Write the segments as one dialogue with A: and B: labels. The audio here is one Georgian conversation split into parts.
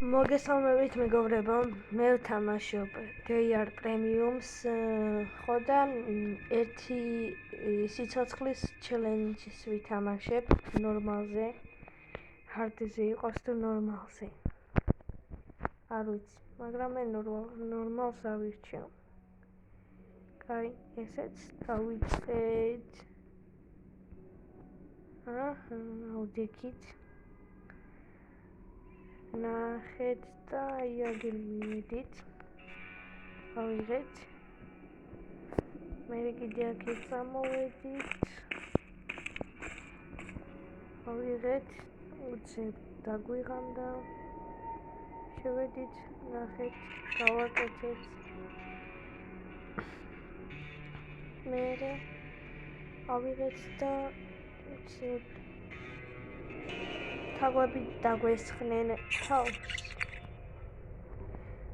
A: მოგესალმებით მეგობრებო, მე ვთამაშობ DR პრემიუმს, ხო და ერთი სიცოცხლის ჩელენჯს ვითამაშებ ნორმალზე, ჰარდზე იყოს თუ ნორმალზე. არ ვიცი, მაგრამ მე ნორმალს ავირჩევ. კაი, ესეც დავიწყეთ. ავდექით. ნახეთ და იაგერ მივედით. ავიღეთ. მე კიდე აქეთ წამოვედით. ავიღეთ. უცებ დაგვიღამდა. შევედით, ნახეთ, გავაკეთეთ. მერე ავიღეთ და უცებ თაგვები დაგვესხნენ თავს.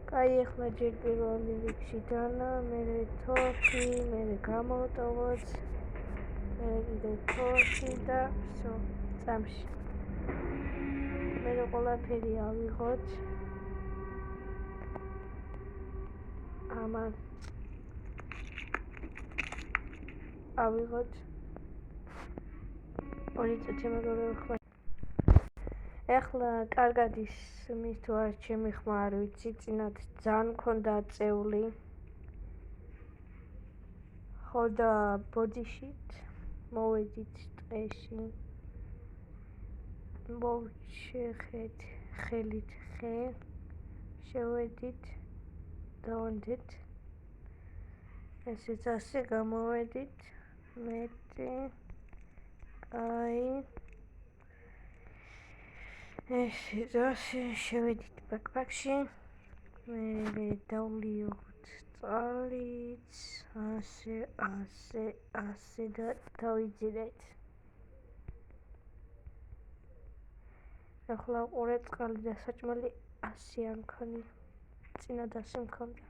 A: კაი, ახლა ჯერ პირველი რიგში დანა, მერე თორქი, მერე გამოვტოვოთ, მერე კიდე თორქი და всё, წამში. მერე ყველაფერი ავიღოთ. ამან ავიღოთ. ორი წუთი მეგობრებო. ეხლა კარგად ისმის თუ არა ჩემი ხმა არ ვიცი, წინათ ძალიან მქონდა წეული. ხო და ბოდიშით მოვედით ტყეში. მოვშეხეთ ხელით ხე, შევედით, დავანდეთ. ესეც ასე გამოვედით. მეტი. კაი. ესეც ასე შევედით ბაკბაკში. მერე დავლიოთ წყალით, ასე და დავიძირეთ. ახლა ყურე წყალი და საჭმელი ასე არ მქონია. წინათ ასე მქონდა.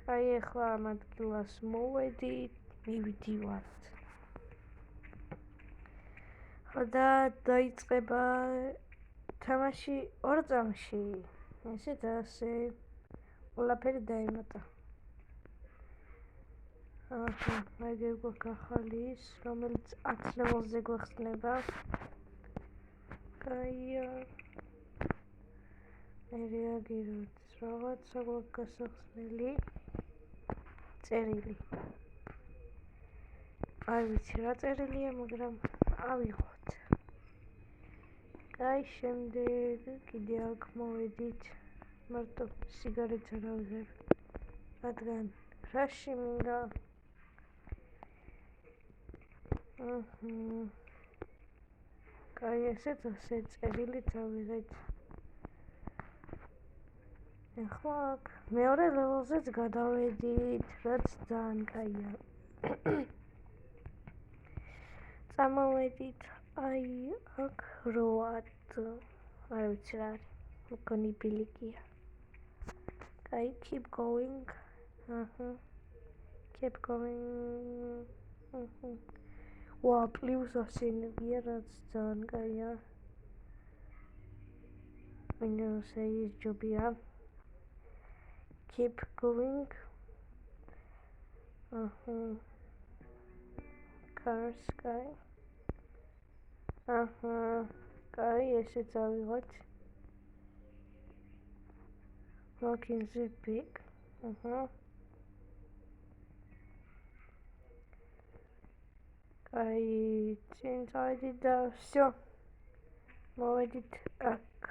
A: კაი, ახლა ამ ადგილას მოვედით, მივდივართ. ხო და დაიწყება თამაში 2 წამში. ესეც ასე ყველაფერი დაემატა. მაგერ გვაქვს ახალი ის, რომელიც 10 ლეველზე გვეხსნება. კაია. მერე აგეროთ რაღაცა გვაქვს გასახსნელი. წერილი. არ ვიცი რა წერილია, მაგრამ ავიღოთ. კაი, შემდეგ კიდე აქ მოვედით. მარტო სიგარეტს არ ავიღებ, რადგან რაში მინდა. კაი, ესეც ასე წერილით ავიღეთ. ახლა აქ მეორე ლეველზეც გადავედით, რაც ძალიან კაია. წამოვედით, აი აქ 8. არ ვიცი რა არის, მგონი ბილიკია. კაი, keep going. Keep going. პლუს 100 ენერგია, რაც ძალიან კაია. მინუს ის ჯობია. Keep going. Cars, კაი. კაი, ესეც ავიღოთ. Rock in the big. კაი, წინ წავედით და всё. მოვედით აქ.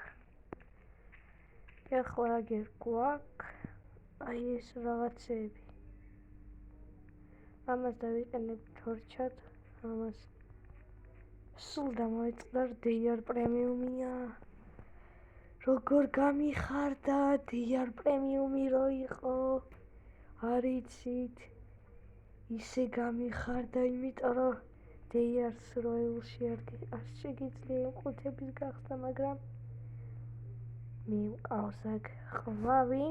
A: ახლა აგერ გვაქვს აი ეს რაღაცები. ამას დავიყენებ თორჩად, ამას სულ დამოეწყდა DR პრემიუმია. როგორ გამიხარდა DR პრემიუმი რო იყო, არ იცით. ისე გამიხარდა, იმიტომ რომ DR-ს როეულში არ შეგიძლია ყუთების გახსნა, მაგრამ მივყავს აქ ყვავი.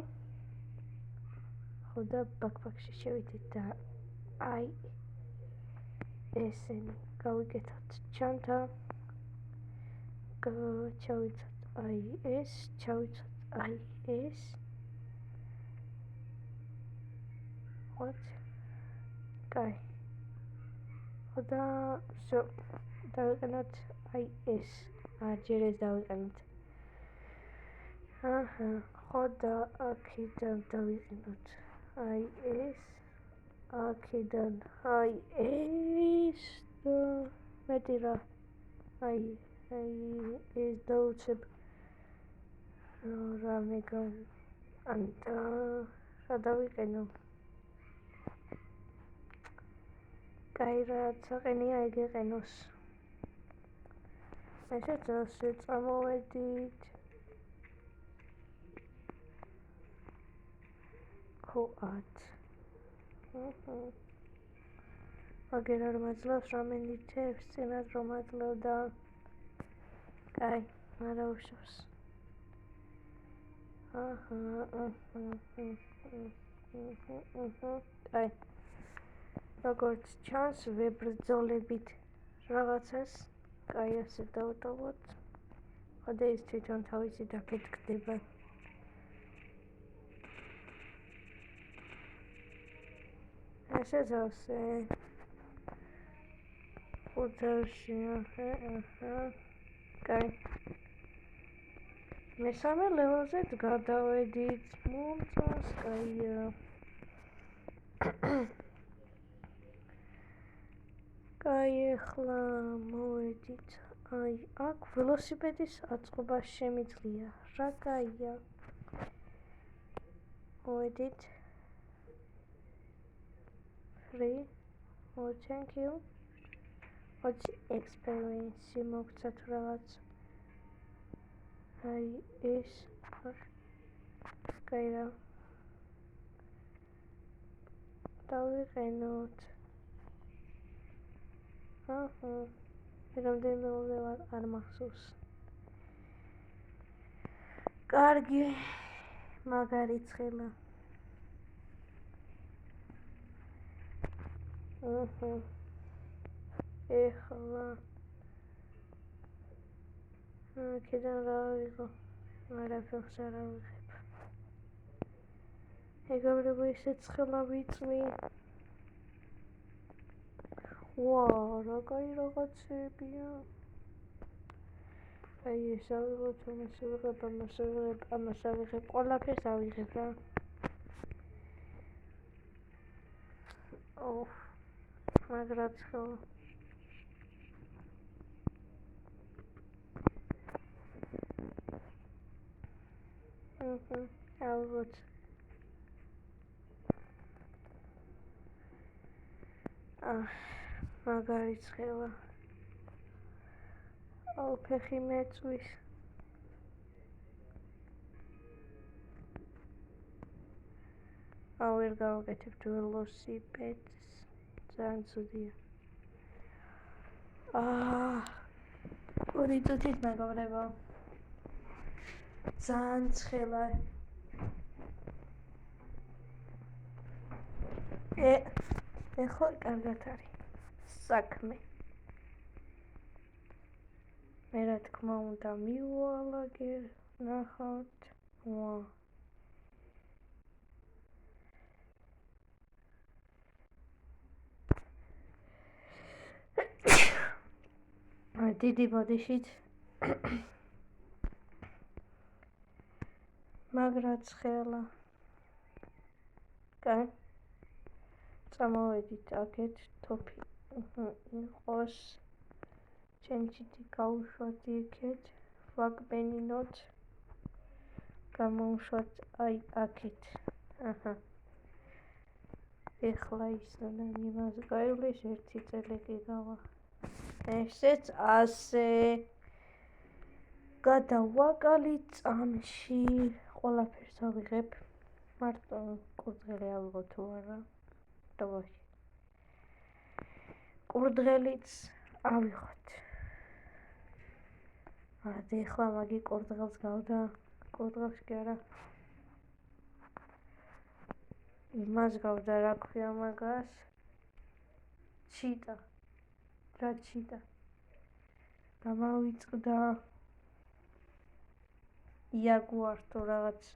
A: ხო და ბაკბაკში შევიდეთ და აი ესენი გავიკეთოთ ჩანთა. ჩავიცოთ აი ეს ჩავიცოთ, აი ეს what? კაი. ხოდა всё დავიყენოთ აი ეს. ჯერ ეს დავიყენოთ. ხოდა აქედან დავიყენოთ აი ეს. აქედან აი ეს და მეტი რა. აი ეს დავუცებ რამე ანტა რა დავიყენო. კაი რაც აყენია ეგ ეყენოს. ესეც ასე წამოვედით. ხოათ. აგერ არ მაძლევს რამე ნივთებს წინათ რომ აძლევდა. კაი, არა უშავს. კაი. როგორც ჩანს, ვებრძოლებით რაღაცას. კაი, ასე დავტოვოთ. ხოდა ის თვითონ თავისი დაფეთქდება. ესეც ასე. ხუთევში, კაი. მესამე ლეველზე გადავედით. მომწონს, კაია. კაი, ახლა მოვედით. აი, აქ ველოსიპედის აწყობა შემიძლია. რა კაია. მოვედით. Free. Oh, thank you. What's experience? მოგცა თუ რაღაც. აი ეს. კაი რა. დავიყენოთ. რამდენი ლეველი არ მახსოვს. კარგი. მაგარი ცხელა. ეხლა აქედან რა ვიღო? არაფერს არ ავიღებ. ეგავრება ისე ცხელა ვიწვი. რა კაი რაღაცებია. აი ეს ავიღოთ, ამას ავიღებ, ამას ავიღებ, ყველაფერს ავიღებ რა. მაგრა ცხელა. ავიღოთ. მაგარი ცხელა. ფეხი მეწვის. ვერ გავაკეთებთ ველოსიპედს. ძალიან ცუდია. ორი წუთით მეგობრებო. ძალიან ცხელა. ეხლა კარგად არის საქმე. მე რა თქმა უნდა მივალაგე ნახავთ. დიდი ბოდიშით მაგრა ცხელა. კაი. წამოვედით აქეთ თოფი იყოს. ჩენჩიტი გავუშვათ იქეთ. ვაკბენინოთ. გამოვუშვათ აი აქეთ. ეხლა იმას გაივლის ერთი წელი კი გავა. ესეც ასე. გადავაკალით წამში. ყველაფერს ავიღებ. მარტო კურდღელი ავიღო თუ არა. დავაში. კურდღელიც ავიღოთ. ეხლა მაგი კურდღელს გავდა. კურდღელს კი არა. იმას გავდა რა ქვია მაგას. ჩიტა. რა ჩიტა. გამავიწყდა. იაგუარს თუ რაღაც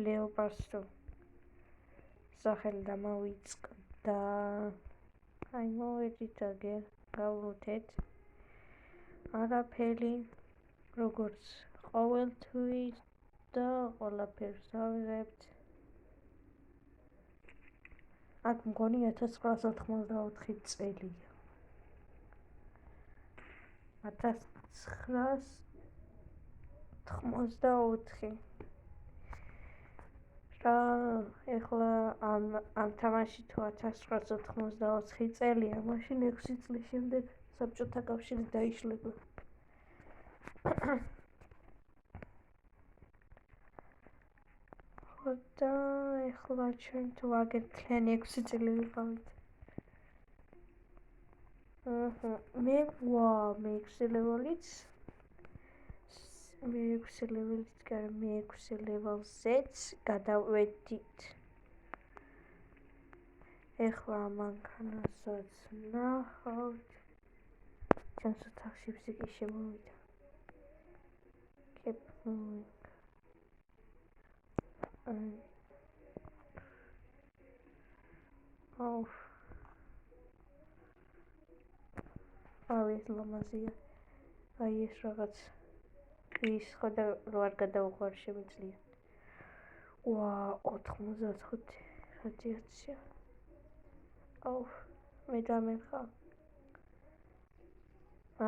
A: ლეოპარდს თუ სახელი დამავიწყდა. აი მოვედით აგერ გავვრთეთ. არაფერი როგორც ყოველთვის და ყველაფერს ავიღებთ. აქ მგონი 1984 წელია. 1984. რა ეხლა ამ თამაში თუ 1984 წელია, მაშინ 6 წლის შემდეგ საბჭოთა კავშირი დაიშლება. და ეხლა ჩვენ თუ აგერ მთლიანი 6 წელი ვიყავით. მე 6 ლეველიც მე 6 ლეველიც გარე მე 6 ლეველზეც გადავედით. ეხლა მანქანასაც ნახავთ. ჩემს ოთახში ბზიკი შემოვიდა. Keep moving. ეს ლამაზია. აი ეს რაღაც ის ხოდა რო არ გადაუხვარ შემიძლია. 95 რადიაცია. მე დამეხა.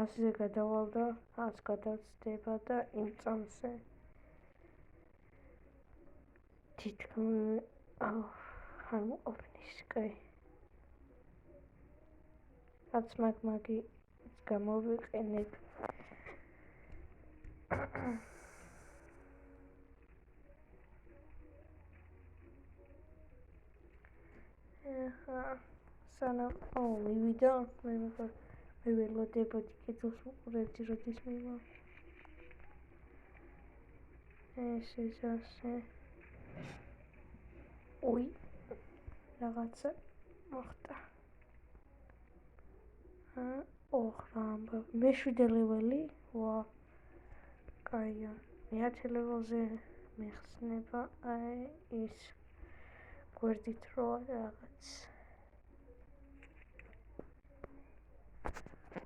A: ასე გადავალ და ას გადავწდება და იმ წამზე. თითქმის არ მოყოფნის კაი. რაც მაგი გამოვიყენებ. სანამ მივიდა მე ველოდებოდი კეთილს უყურებდი როდის მივა. ეს ასე. რაღაცა მოხდა. მე-7 ლეველი. კაია. მე-10 ლეველზე მეხსნება აი ის გვერდით რო რაღაც.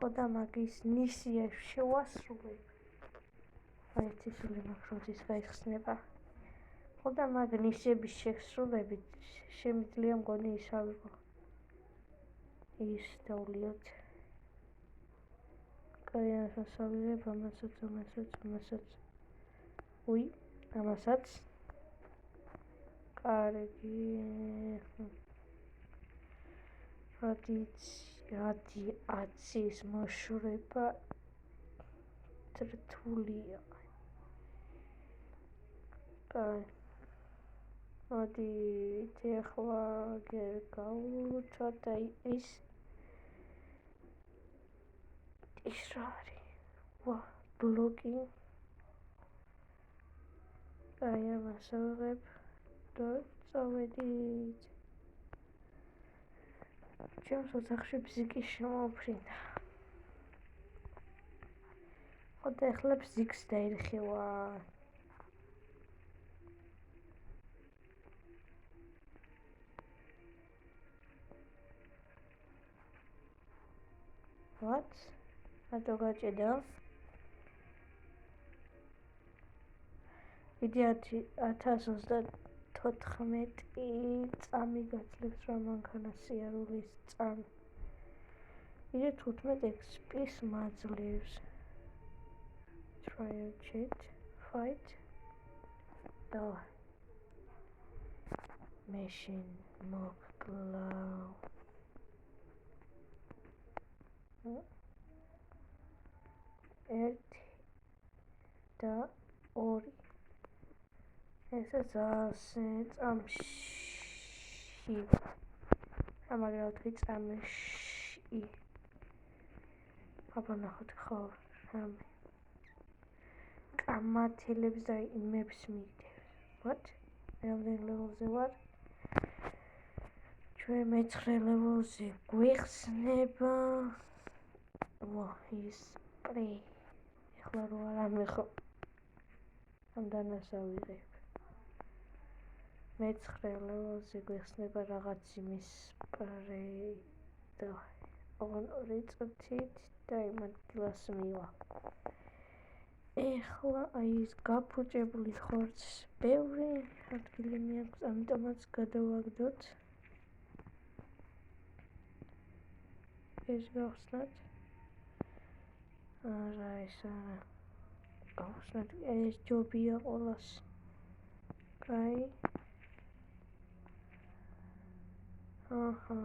A: ხოდა მაგის ნისია შევასრულებ. აი ეს ისული მაქროდის გაიხსნება. ხოდა მაგ ნისების შესრულებით შემიძლია მგონი ის ავიღო. ის დავლიოთ. კაი ამასაც ავიღებ, ამასაც. ამასაც. კარგი. რადიაციის მოშორება რთულია. კაი. მოდით ეხლა გავუჩვათ ის რა არის? ბლოკი. კაი ამას ავიღებ და წავედით. ჩემს ოთახში ბზიკი შემოფრინდა. ხოდა ეხლა ბზიკს დაირხევა. What? რატო გაჭედა? იგი 1024 წამი გაძლევს რა მანქანას სიარულის წამი. იგი 15 XP-ს მაძლევს. Trial chat, fight. Machine მოკლა. ერთი და ორი. ესაც ასე წამში. მაგრამ 4 წამში. აბა ნახოთ ხო რამე. კამათელებს და იმებს მიგდებს. What? რამდენ ლეველზე ვარ? ჩვენ მე-9 ლეველზე გვეხსნება. ის პრე. ეხლა რო არ ამიხო. ამდანას ავიღებ. მე-9 ლეველზე გვიხსნება რაღაც იმის სპრეი და ოღონ 2 წუთით და იმ ადგილას მივა. ეხლა აი ეს გაფუჭებული ხორცს ბევრი ადგილი მიაქვს, ამიტომაც გადავაგდოთ. ეს გავხსნათ. არა, ეს არა. გავხსნათ, ეს ჯობია ყველას. კაი. აჰა.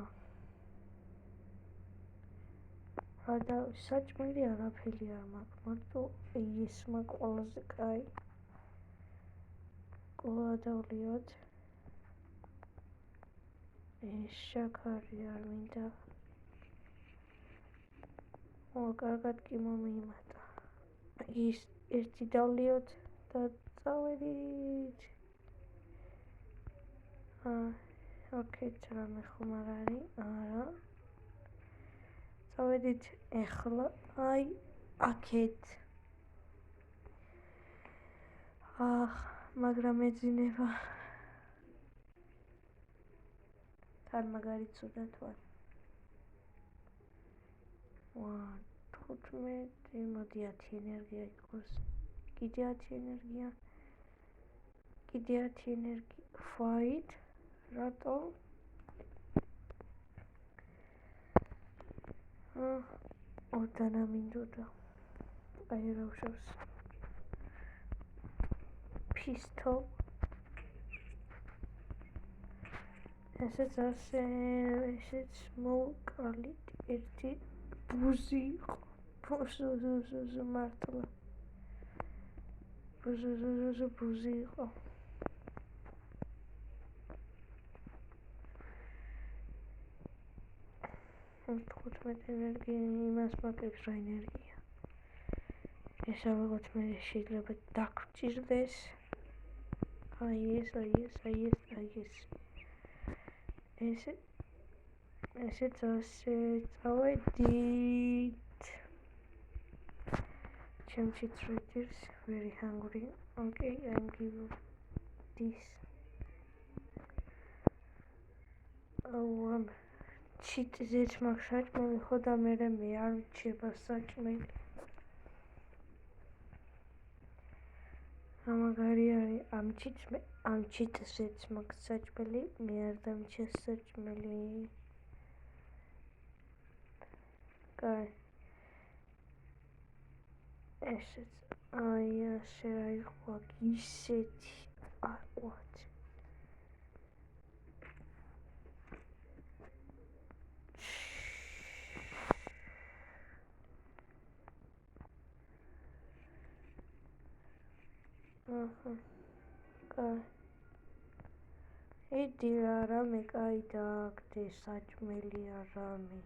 A: და საჭმელი არაფერი არ მაქვს, მარტო ეს მაქვს ყველაზე კაი. გადავლიოთ. ეს შაქარი არ მინდა. კარგად კი მომიმატა. ის ერთი დავლიოთ და წავედით. ოკეი, რამე ხომ არ არის? არა. წავედით ეხლა, აი, აქეთ. მაგრამ ეძინება. თან მაგარი ცუდად ვარ. 15, მოდი 10 ენერგია იყოს. კიდე 10 ენერგია. კიდე 10 ენერგია. Fight. რატო? ორდანა მინდოდა. აი რა უშავს. Pistol. ესეც ასე, ესეც მოვკალით ერთი ბუზი იყო. ბუზუ მართლა. ბუზი იყო. 15 ენერგია იმას მაკებს რა ენერგია. ეს ავიღოთ მე შეიძლება დაგჭირდეს. აი ეს. ესეც ასე წავედით. ჩემში traders very hungry. Okay, I'm give this. ჩიტზეც მაქვს საჭმელი, ხო და მე არ რჩება საჭმელი. ამაგარი არის ამ ჩიტზეც მაქვს საჭმელი, მე არ დამჩეს საჭმელი. კაი. ესეც აი ასე რა იყო ისეთი აყვათ. კაი. იდი რამე კაი დააგდე საჭმელი არამე.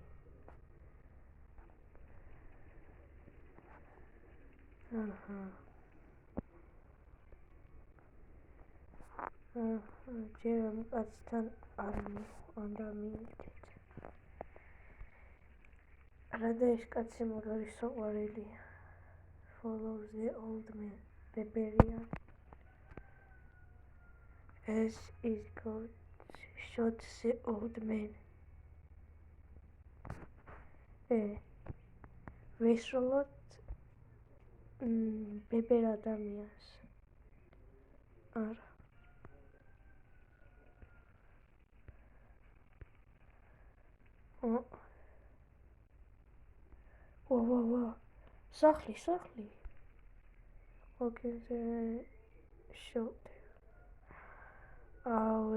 A: ჯერ ამ კაცთან არ მივიდეთ. რადა ეს კაცი მაგარი საყვარელია. Follow the old man. Barbarian. As is God shot the old man. ვესროლოთ ბებერ ადამიანს. არა. ვა. სახლი. Okay, shelter.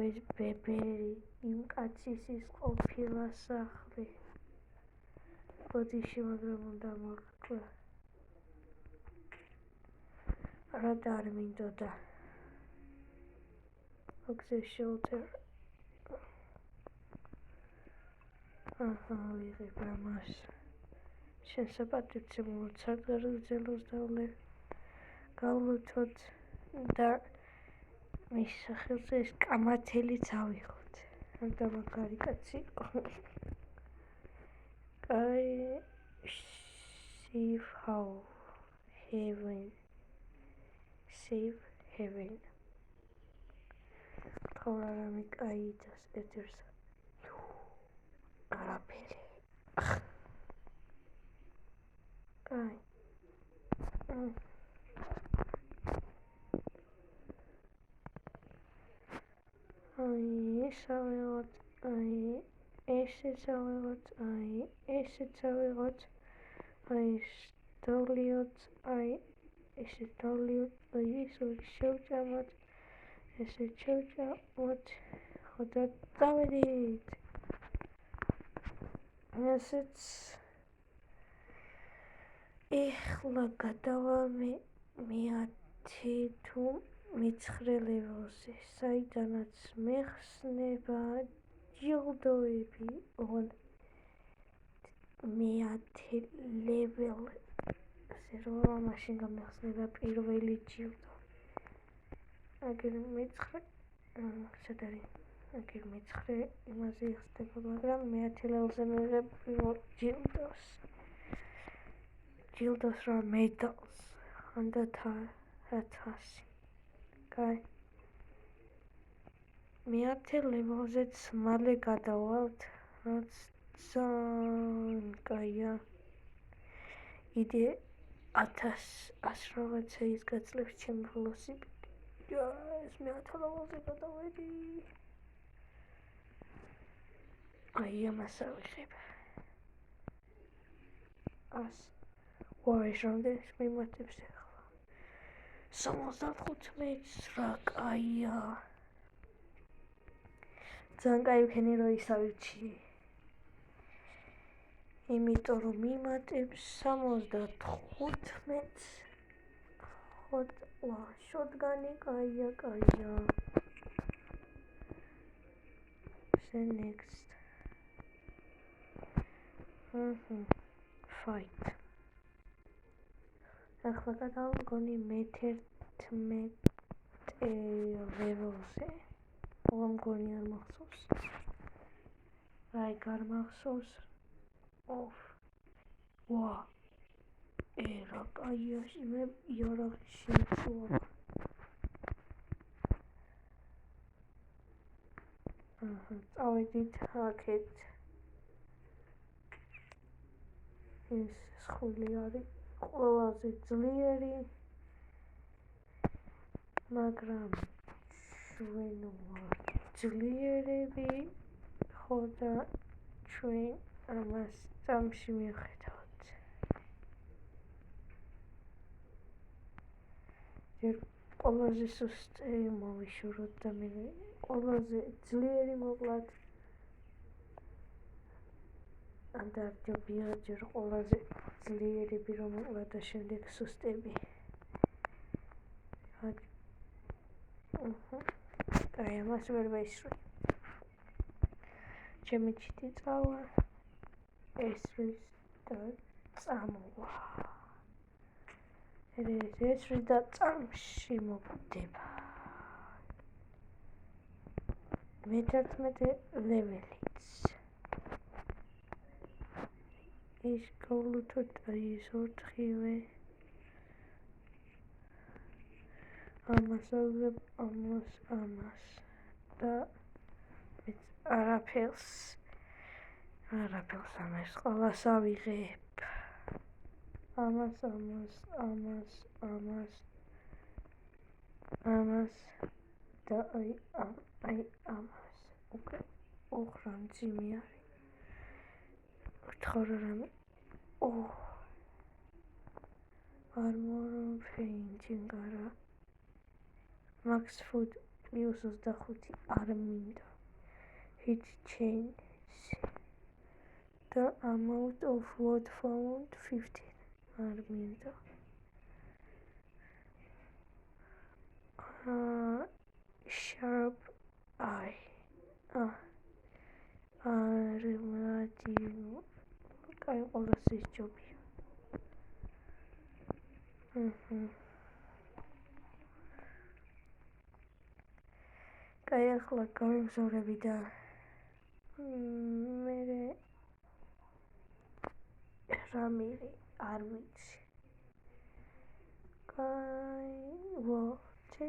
A: ეს ბებერი იმ კაცის ის ყოფილა სახლი. ბოდიში მაგრამ უნდა მოკლა. რად არ მინდოდა. Okay, shelter. ვიღებ ამას. შენ საპატივცემ მოცარ გრძელოს დავლე. გავლოცოთ და მის სახელზე ეს კამათელიც ავიღოთ. და მაგარი კაცი. კაი save how heaven save heaven. Thora rami kaitas etirsa. Arapeli. Ai. Ai, savიღოთ, ai, ესეც ავიღოთ, ai, ესეც ავიღოთ, ai, დავლიოთ, ai, ესეც დავლიოთ, ai, ისო შევჭამოთ, ესეც შევჭამოთ, ხოდა წავედით. ესეც ეხლა გადავალ მე-10 თუ მე-9 ლეველზე, საიდანაც მეხსნება ჯილდოები, ოღონდ მე-10 ლეველზე რომ მაშინ გამეხსნება პირველი ჯილდო. აგერ მე-9 სად არის? აგერ მე-9 იმაზე იხსნება, მაგრამ მე-10 ლეველზე მივიღებ პირველ ჯილდოს. ჯილდოს რა მედალს, ხანდათასი. კაი. მე-10 ლეველზეც მალე გადავალთ, რაც ძალიან კაია. იდე 1000 რაღაცა ის გაწლებს ჩემი ველოსიპედი. ეს მე-10 ლეველზე გადავედი. აი ამას ავიღებ. 100 ეს რამდენს მიმატებს ახლა? 75 რა კაია. ძალიან კაი ვქენი რომ ისავიჩი. იმიტომ რომ მიმატებს 75. ხოდა შოტგანი კაია. Next. Fight. ახლა გადავგონი მე-11 ლეველზე. მგონი არ მახსოვს. აი არ მახსოვს. რა კაია, მე იარაღი შეიცვალა. წავედით აქეთ. ეს ხული არის ყველაზე ძლიერი, მაგრამ ჩვენ ვართ ძლიერები, ხოდა ჩვენ ამას წამში მივხედავთ. ჯერ ყველაზე სუსტი მოვიშოროთ და მე ყველაზე ძლიერი მოკლათ. ანდარჯობია ჯერ ყველაზე ძლიერები რომ მოკლათ და შემდეგ სუსტები. კაი, ამას ვერ ვეისრვი. ჩემი ჩიტი წავა, ესრის და წამოვა. ესრის და წამში მოკვდება. მე-11 ლეველიც. ის გავლუთოთ ის 4-ვე. ამას ავიღებ, ამას და არაფერს ამას ყველას ავიღებ. ამას და აი ამას. უკვე ოხრამძიმი არის. ვთხოვ რომ armor painting არა. Max food plus 25 არ მინდა. Hit change. The amount of wood found 15 არ მინდა. Sharp eye. Armadillo. კაი, ყველას ის ჯობია. კაი, ახლა გავიმსოვრები და მე რამე არ ვიცი. კაი, Go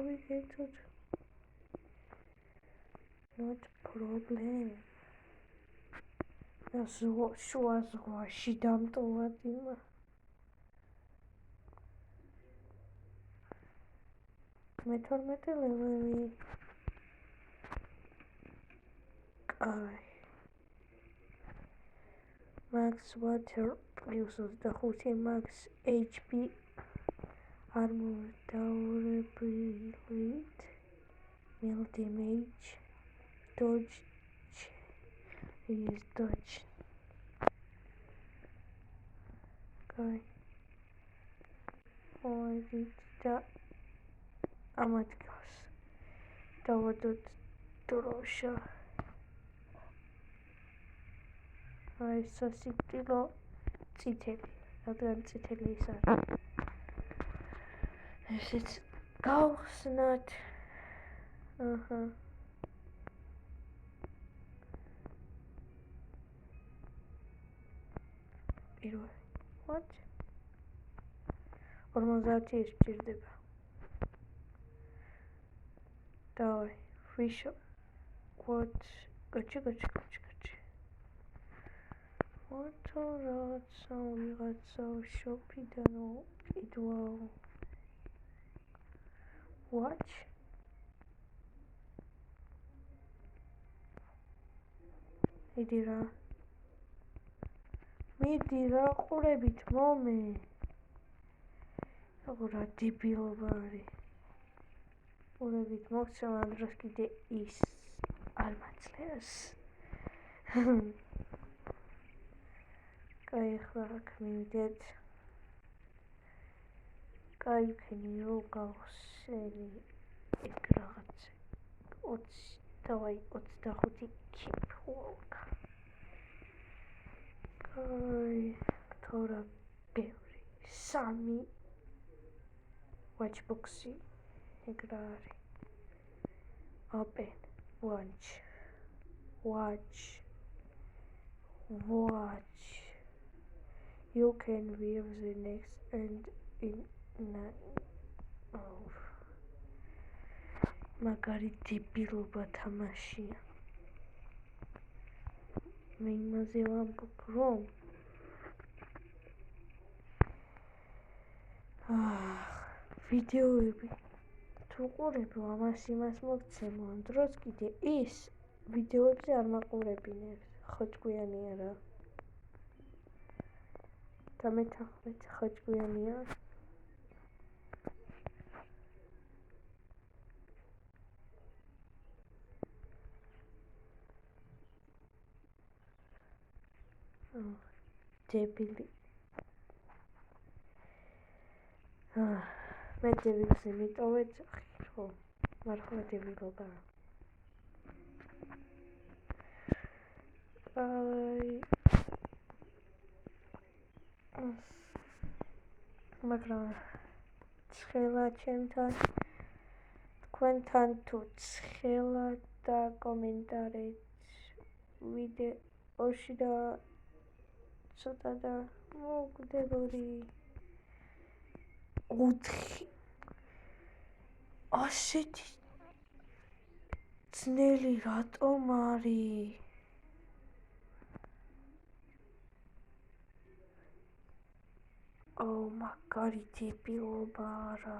A: we get to not problem. Zwashi დამტოვადი. მე-12 ლეველი. Ai. Max water plus 25 max HP armor durability meal damage dodge is dodge. Okay. I did that. Amatkos. Დავადოთ დროშა. Ai სასიკვდილო წითელი, რადგან წითელი ის არის. ესეც გავხსნათ. აჰა. პირველი. What? 50 ის ჭირდება. დავай, ვიშო. What? გაჩი. What ვიღაცა შოპიდან კიდევ watch მიდი რა ყურებით მომე რა დებილობა არის ყურებით მოგცემ ამ დროს კიდე ის არ მაცლეს კაი ახლა აქ მივიდეთ კაი ვქენი რომ გავხსენი ეგ რაღაც 25 keep walk კაი თორა ბევრი 3 watchbox-ი ეგ რა არის open watch you can wear the next and in მაგარი დებილობა თამაშია მე იმაზე ვამბობ რომ ვიდეოები თუ ყურებ ამას იმას მოგცემო ამ დროს კიდე ის ვიდეოებზე არ მაყურებინებს ხოჭკვიანია რა და მე-15 ხოჭკვიანია დებილი მე დებილს იმიტოვეთ ხო მართლა დებილობა მაგრამ ცხელა ჩემთან თქვენთან თუ ცხელა და კომენტარით ვიდეოში და ცოტა და მოგდებოდი 4 ასეთი ძნელი რატომ არის მაგარი დებილობა რა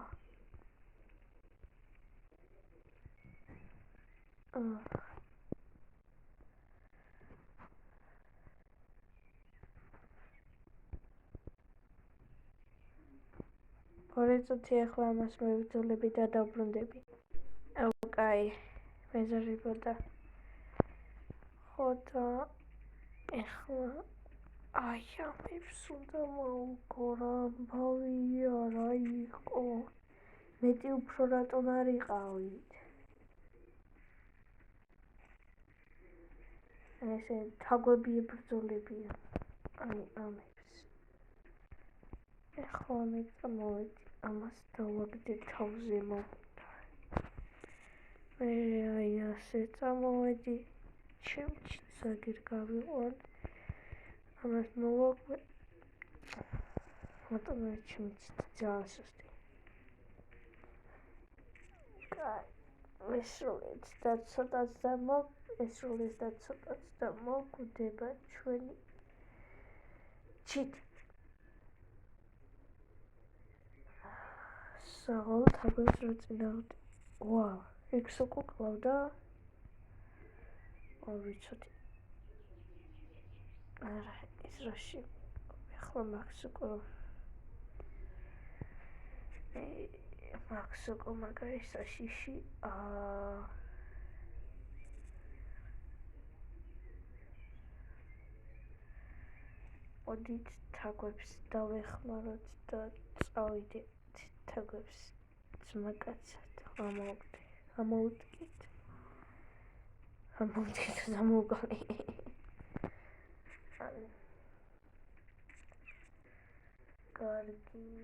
A: ორეწუთი ახლა ამას მოვიძულები და დავბრუნდები კაი მეზარებოდა ხოდა ახლა ამებს უნდა მოვგორა ამბავია რა იყო მეტი უფრო რატომ არ იყავით ესე თაგვები ებრძოლებიან აი ამებს ახლა მე წამოვედი ამას დავაგდე თავზე მოგდა მე აი ასე წამოვედი ჩემჩიც აგერ გავიყვან ამას მოვაკვე მოტომერჩი მიცით ძალიან სუსტი. ესრულეთ და ცოტაც და მოგვდება ჩვენი ჩიტ. საღოლ თაგვებს რო წინავდი. ვა, იქ სოკო კლავდა. ვიცოდი. არა, ის რაში ახლა მაქსოკო მაგარი საშიში ოდით თაგვებს დავეხმაროთ და წავიდეთ თაგვებს ძმაკაცად ამოვუდგეთ ამოვგონი კარგი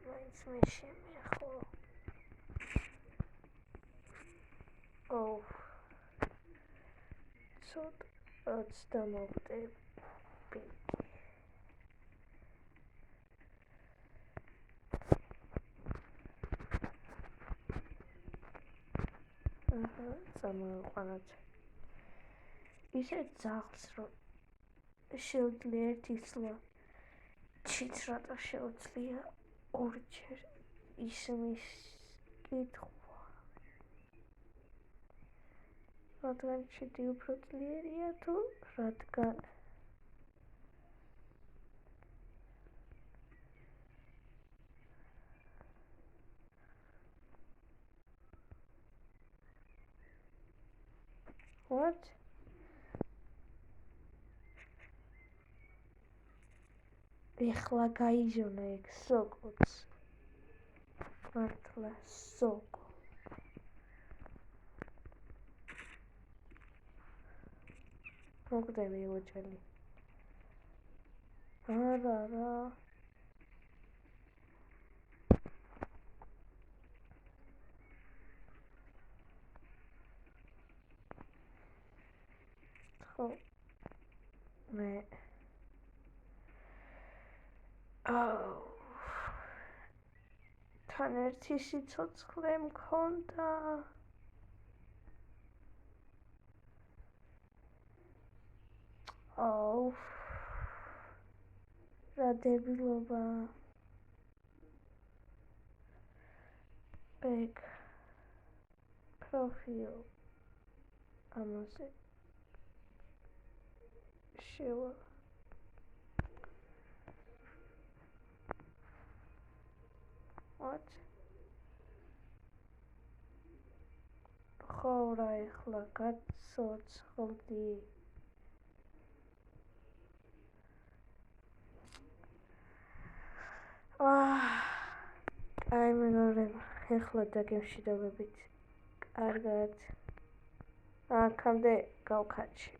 A: მაინც მე შემეხო ცოტაც დამოვდები წამოვიყვანოთ ისე ძაღლს რომ შეუძლია ერთი სლო ჩიც რატო შეუძლია ორჯერ ისმის კითხვა რადგან ჩიტი უფრო ძლიერია თუ რადგან What? ეხლა გაიჟონა ეგ სოკოც. მართლა სოკო. მოგდები ოჯელი. არა. ხო. მე თან ერთი სიცოცხლე მქონდა რა დებილობა back profile ამაზე შევა What? ხო რა ეხლა გაცოცხლდი აი მეგობრებო ეხლა დაგემშვიდობებით კარგად აქამდე გავქაჩი